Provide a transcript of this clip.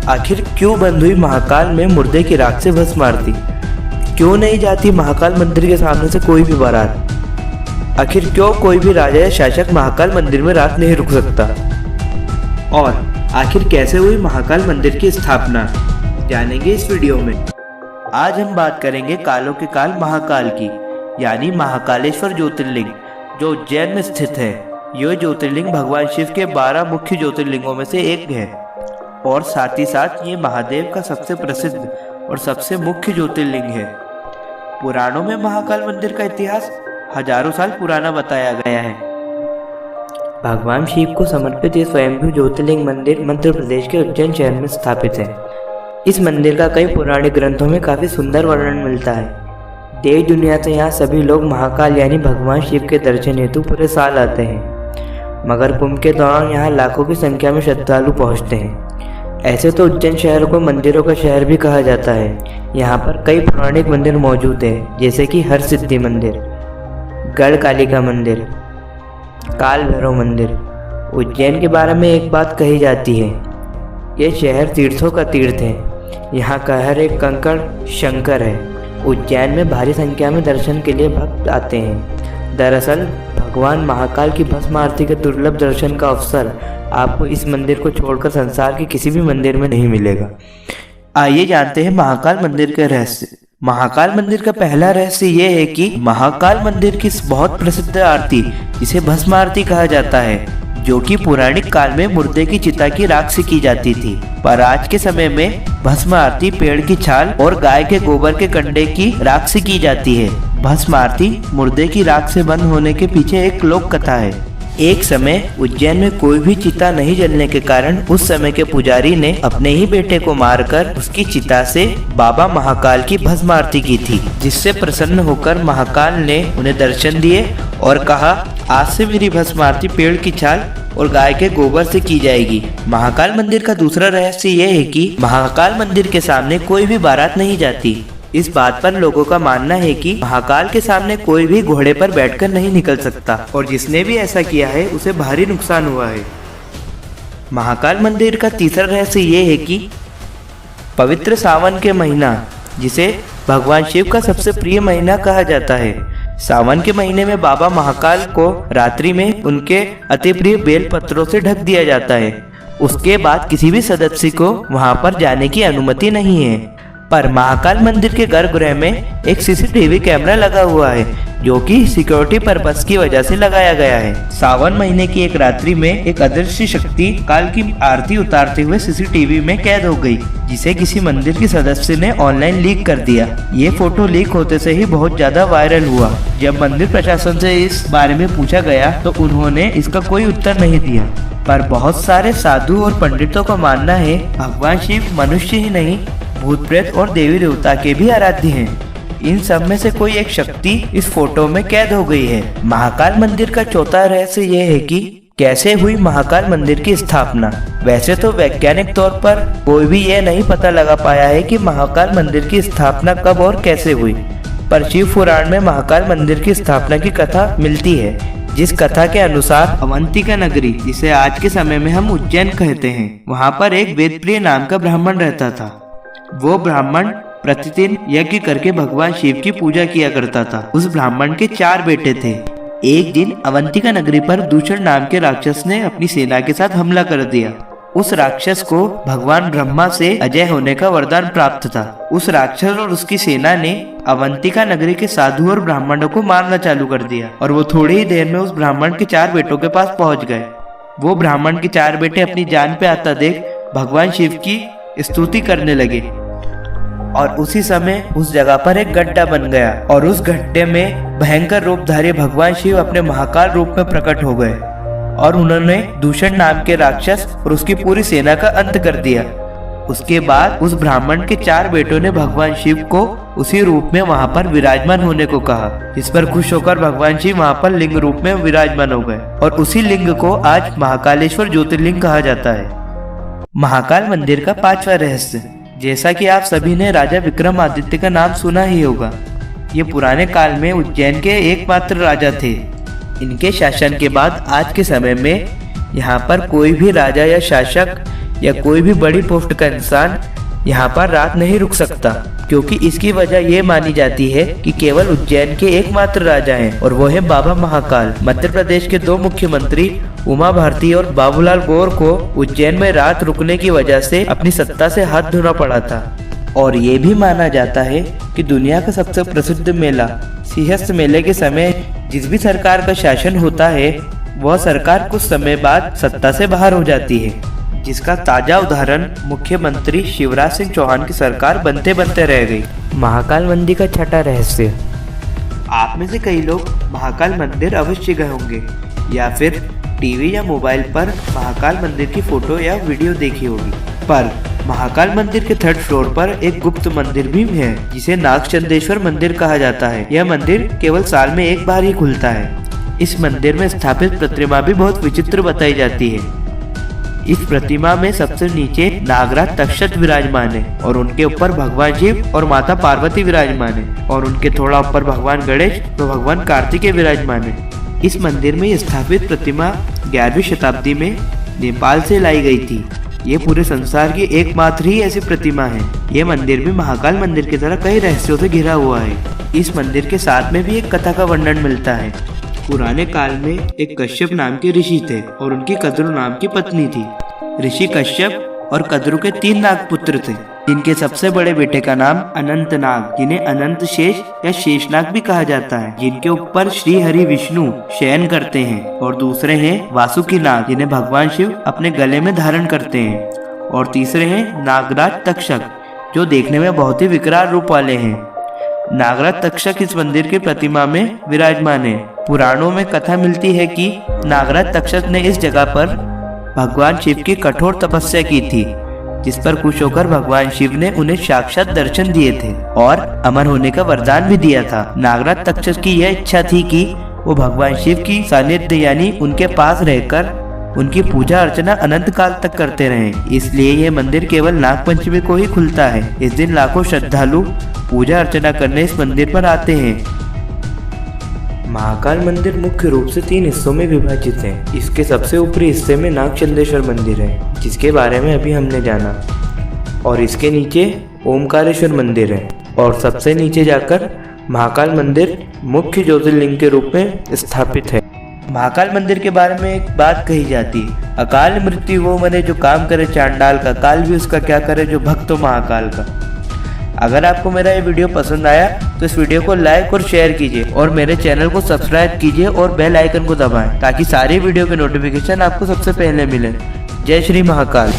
आखिर क्यों बंद हुई महाकाल में मुर्दे की राख से भस्म आरती? क्यों नहीं जाती महाकाल मंदिर के सामने से कोई भी बारात? आखिर क्यों कोई भी राजा या शासक महाकाल मंदिर में रात नहीं रुक सकता? और आखिर कैसे हुई महाकाल मंदिर की स्थापना, जानेंगे इस वीडियो में। आज हम बात करेंगे कालों के काल महाकाल की, यानी महाकालेश्वर ज्योतिर्लिंग, जो उज्जैन में स्थित है। यह ज्योतिर्लिंग भगवान शिव के 12 मुख्य ज्योतिर्लिंगों में से एक है और साथ ही साथ ये महादेव का सबसे प्रसिद्ध और सबसे मुख्य ज्योतिर्लिंग है। पुराणों में महाकाल मंदिर का इतिहास हजारों साल पुराना बताया गया है। भगवान शिव को समर्पित ये स्वयंभू ज्योतिर्लिंग मंदिर मध्य प्रदेश के उज्जैन शहर में स्थापित है। इस मंदिर का कई पौराणिक ग्रंथों में काफी सुंदर वर्णन मिलता है। देश दुनिया से यहाँ सभी लोग महाकाल यानी भगवान शिव के दर्शन हेतु पूरे साल आते हैं। मगर कुंभ के दौरान यहाँ लाखों की संख्या में श्रद्धालु पहुँचते हैं। ऐसे तो उज्जैन शहर को मंदिरों का शहर भी कहा जाता है। यहाँ पर कई पौराणिक मंदिर मौजूद हैं, जैसे कि हरसिद्धि मंदिर, गढ़कालिका मंदिर, काल भैरव मंदिर। उज्जैन के बारे में एक बात कही जाती है, यह शहर तीर्थों का तीर्थ है। यहाँ का हर एक कंकड़ शंकर है। उज्जैन में भारी संख्या में दर्शन के लिए भक्त आते हैं। दरअसल भगवान महाकाल की भस्म आरती के दुर्लभ दर्शन का अवसर आपको इस मंदिर को छोड़कर संसार के किसी भी मंदिर में नहीं मिलेगा। आइए जानते हैं महाकाल मंदिर के रहस्य। महाकाल मंदिर का पहला रहस्य ये है कि महाकाल मंदिर की बहुत प्रसिद्ध आरती, जिसे भस्म आरती कहा जाता है, जो कि पौराणिक काल में मुर्दे की चिता की राख से की जाती थी, पर आज के समय में भस्म आरती पेड़ की छाल और गाय के गोबर के कंडे की राख से की जाती है। भस्म आरती मुर्दे की राख से बंद होने के पीछे एक लोक कथा है। एक समय उज्जैन में कोई भी चिता नहीं जलने के कारण उस समय के पुजारी ने अपने ही बेटे को मारकर उसकी चिता से बाबा महाकाल की भस्म आरती की थी, जिससे प्रसन्न होकर महाकाल ने उन्हें दर्शन दिए और कहा, आज से मेरी भस्म आरती पेड़ की छाल और गाय के गोबर से की जाएगी। महाकाल मंदिर का दूसरा रहस्य यह है कि महाकाल मंदिर के सामने कोई भी बारात नहीं जाती। इस बात पर लोगों का मानना है कि महाकाल के सामने कोई भी घोड़े पर बैठकर नहीं निकल सकता और जिसने भी ऐसा किया है उसे भारी नुकसान हुआ है। महाकाल मंदिर का तीसरा रहस्य ये है कि पवित्र सावन के महीना, जिसे भगवान शिव का सबसे प्रिय महीना कहा जाता है, सावन के महीने में बाबा महाकाल को रात्रि में उनके अति प्रिय बेल पत्रों से ढक दिया जाता है। उसके बाद किसी भी सदस्य को वहां पर जाने की अनुमति नहीं है। पर महाकाल मंदिर के गर्भगृह में एक सीसीटीवी कैमरा लगा हुआ है, जो कि सिक्योरिटी पर्पस की वजह से लगाया गया है। सावन महीने की एक रात्रि में एक अदृश्य शक्ति काल की आरती उतारते हुए सीसीटीवी में कैद हो गई, जिसे किसी मंदिर के सदस्य ने ऑनलाइन लीक कर दिया। ये फोटो लीक होते से ही बहुत ज्यादा वायरल हुआ। जब मंदिर प्रशासन से इस बारे में पूछा गया तो उन्होंने इसका कोई उत्तर नहीं दिया। पर बहुत सारे साधु और पंडितों का मानना है भगवान शिव मनुष्य ही नहीं, भूत प्रेत और देवी देवता के भी आराध्य हैं। इन सब में से कोई एक शक्ति इस फोटो में कैद हो गई है। महाकाल मंदिर का चौथा रहस्य ये है कि कैसे हुई महाकाल मंदिर की स्थापना। वैसे तो वैज्ञानिक तौर पर कोई भी ये नहीं पता लगा पाया है कि महाकाल मंदिर की स्थापना कब और कैसे हुई, पर शिव पुराण में महाकाल मंदिर की स्थापना की कथा मिलती है, जिस कथा के अनुसार अवंतिका नगरी, जिसे आज के समय में हम उज्जैन कहते हैं, वहाँ पर एक वेदप्रिय नाम का ब्राह्मण रहता था। वो ब्राह्मण प्रतिदिन यज्ञ करके भगवान शिव की पूजा किया करता था। उस ब्राह्मण के 4 बेटे थे। एक दिन अवंतिका नगरी पर दूषण नाम के राक्षस ने अपनी सेना के साथ हमला कर दिया। उस राक्षस को भगवान ब्रह्मा से अजय होने का वरदान प्राप्त था। उस राक्षस और उसकी सेना ने अवंतिका नगरी के साधु और ब्राह्मणों को मारना चालू कर दिया और वो थोड़ी ही देर में उस ब्राह्मण के 4 बेटों के पास पहुंच गए। वो ब्राह्मण के 4 बेटे अपनी जान पे आता देख भगवान शिव की स्तुति करने लगे और उसी समय उस जगह पर एक गड्ढा बन गया और उस गड्ढे में भयंकर रूपधारी भगवान शिव अपने महाकाल रूप में प्रकट हो गए और उन्होंने दूषण नाम के राक्षस और उसकी पूरी सेना का अंत कर दिया। उसके बाद उस ब्राह्मण के 4 बेटों ने भगवान शिव को उसी रूप में वहां पर विराजमान होने को कहा, जिस पर खुश होकर भगवान शिव वहां पर लिंग रूप में विराजमान हो गए और उसी लिंग को आज महाकालेश्वर ज्योतिर्लिंग कहा जाता है। महाकाल मंदिर का 5वां रहस्य, जैसा कि आप सभी ने राजा विक्रमादित्य का नाम सुना ही होगा। ये पुराने काल में उज्जैन के एकमात्र राजा थे। इनके शासन के बाद आज के समय में यहाँ पर कोई भी राजा या शासक या कोई भी बड़ी पोस्ट का इंसान यहाँ पर रात नहीं रुक सकता, क्योंकि इसकी वजह ये मानी जाती है कि केवल उज्जैन के एकमात्र राजा हैं और वो है बाबा महाकाल। मध्य प्रदेश के 2 मुख्यमंत्री उमा भारती और बाबूलाल गौर को उज्जैन में रात रुकने की वजह से अपनी सत्ता से हाथ धोना पड़ा था। और ये भी माना जाता है कि दुनिया का सबसे प्रसिद्ध मेला सिंहस्थ मेले के समय जिस भी सरकार का शासन होता है वह सरकार कुछ समय बाद सत्ता से बाहर हो जाती है, जिसका ताजा उदाहरण मुख्यमंत्री शिवराज सिंह चौहान की सरकार बनते बनते रह गई। महाकाल मंदिर का छठा रहस्य। आप में से कई लोग महाकाल मंदिर अवश्य गए होंगे या फिर टीवी या मोबाइल पर महाकाल मंदिर की फोटो या वीडियो देखी होगी, पर महाकाल मंदिर के 3rd फ्लोर पर एक गुप्त मंदिर भी है जिसे नागचंदेश्वर मंदिर कहा जाता है। यह मंदिर केवल साल में एक बार ही खुलता है। इस मंदिर में स्थापित प्रतिमा भी बहुत विचित्र बताई जाती है। इस प्रतिमा में सबसे नीचे नागराज तक्षक विराजमान है और उनके ऊपर भगवान शिव और माता पार्वती विराजमान है और उनके थोड़ा ऊपर भगवान गणेश तो भगवान कार्तिकेय विराजमान है। इस मंदिर में स्थापित प्रतिमा 11वीं शताब्दी में नेपाल से लाई गई थी। ये पूरे संसार की एकमात्र ही ऐसी प्रतिमा है। ये मंदिर भी महाकाल मंदिर की तरह कई रहस्यों से घिरा हुआ है। इस मंदिर के साथ में भी एक कथा का वर्णन मिलता है। पुराने काल में एक कश्यप नाम के ऋषि थे और उनकी कद्रु नाम की पत्नी थी। ऋषि कश्यप और कद्रु के 3 नाग पुत्र थे, जिनके सबसे बड़े बेटे का नाम अनंत नाग, जिन्हें अनंत शेष या शेषनाग भी कहा जाता है, जिनके ऊपर श्री हरि विष्णु शयन करते हैं, और दूसरे हैं वासुकी नाग, जिन्हें भगवान शिव अपने गले में धारण करते हैं, और तीसरे हैं नागराज तक्षक, जो देखने में बहुत ही विकराल रूप वाले हैं। नागराज तक्षक इस मंदिर की प्रतिमा में विराजमान है। पुराणों में कथा मिलती है कि नागराज तक्षक ने इस जगह पर भगवान शिव की कठोर तपस्या की थी, जिस पर खुश होकर भगवान शिव ने उन्हें साक्षात दर्शन दिए थे और अमर होने का वरदान भी दिया था। नागराज तक्षक की यह इच्छा थी कि वो भगवान शिव की सानिध्य यानी उनके पास रहकर उनकी पूजा अर्चना अनंत काल तक करते रहें। इसलिए यह मंदिर केवल नागपंचमी को ही खुलता है। इस दिन लाखों श्रद्धालु पूजा अर्चना करने इस मंदिर पर आते हैं। महाकाल मंदिर मुख्य रूप से 3 हिस्सों में विभाजित है। इसके सबसे ऊपरी हिस्से में नागचंदेश्वर मंदिर है, जिसके बारे में अभी हमने जाना, और इसके नीचे ओमकारेश्वर मंदिर है, और सबसे नीचे जाकर महाकाल मंदिर मुख्य ज्योतिर्लिंग के रूप में स्थापित है। महाकाल मंदिर के बारे में एक बात कही जाती है, अकाल मृत्यु वो मरे जो काम करे चांडाल का, काल भी उसका क्या करे जो भक्त हो महाकाल का। अगर आपको मेरा ये वीडियो पसंद आया तो इस वीडियो को लाइक और शेयर कीजिए और मेरे चैनल को सब्सक्राइब कीजिए और बेल आइकन को दबाएं ताकि सारी वीडियो के नोटिफिकेशन आपको सबसे पहले मिले। जय श्री महाकाल।